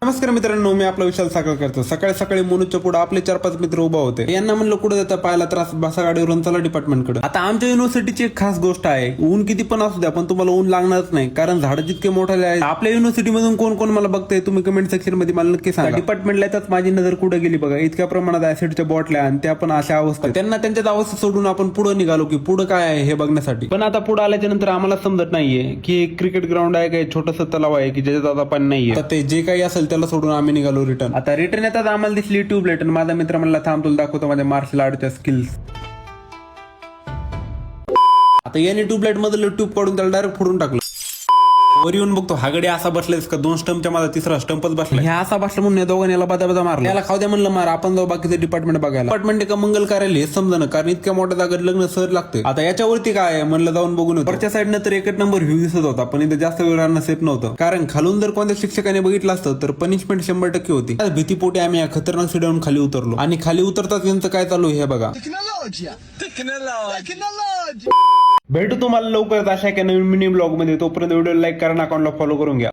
नमस्कार मित्रांनो, मी आपला विशाल साखळ करतो. सकाळी सकाळी मोनूच्या पुढे आपले 4-5 मित्र उभा होते. यांना म्हणलं कुठे देता पाहायला त्रास, बसा गाडीवरून चला डिपार्टमेंटकडे. आता आमच्या युनिव्हर्सिटीची एक खास गोष्ट आहे, ऊन किती पण असू द्या पण तुम्हाला ऊन लागणारच नाही, कारण झाडं जितके मोठाले आहेत. आपल्या युनिव्हर्सिटी मधून कोण कोण मला बघतंय तुम्ही कमेंट सेक्शन मध्ये मला नक्की सांगा. डिपार्टमेंटला येतात माझी नजर कुठे गेली बघा, इतक्या प्रमाणात ऍसिडच्या बॉटल्या आणि त्या पण अशा अवस्था. त्यांना त्यांच्यात अवस्था सोडून आपण पुढे निघालो की पुढे काय आहे हे बघण्यासाठी. पण आता पुढे आल्याच्या नंतर आम्हाला समजत नाहीये की एक क्रिकेट ग्राउंड आहे, काही छोटंसं तलाव आहे की ज्याच्यात आता पाणी नाहीये. ते जे काही असेल त्याला सोडून आम्ही निघालो रिटर्न. आता रिटर्न येतात आम्हाला दिसली ट्यूबलाइट आणि माझा मित्र म्हणला थांब तुला दाखवतो माझ्या मार्शल आर्टच्या स्किल्स. आता याने ट्यूबलाइट मधलं ट्यूब काढून त्याला डायरेक्ट फोडून टाकलं. वर येऊन बघतो हा गडी असा बसलायस का, 2 स्टंपच्या माझा 3रा स्टंपच बसला. हे असा बसला म्हणून या दोघांनी याला बादा मारला. याला खाऊ द्या म्हणलं मार, आपण जाऊ बाकीचं डिपार्टमेंट बघायला. डिपार्टमेंट का मंगल कार्यालय हे समजणं, कारण इतक्या मोठ्या जागेत लग्न सहज लागते. आता याच्यावरती काय आहे म्हणलं जाऊन बघून. वरच्या साईडनं तर एकच नंबर व्ह्यू दिसत होता, पण इथं जास्त वेळ राहणं सेफ नव्हतं, कारण खालून जर कोणत्या शिक्षकाने बघितलं असतं तर पनिशमेंट 100% होती. भीतीपोटी आम्ही या खतरनाक सीडीवरून खाली उतरलो आणि खाली उतरताच यांचं काय चालू हे बघा. भेटू तुम्हाला लवकरच अशा एका नवीन मिनी ब्लॉग मध्ये. तोपर्यंत व्हिडिओ लाईक करा, अकाउंटला फॉलो करून घ्या.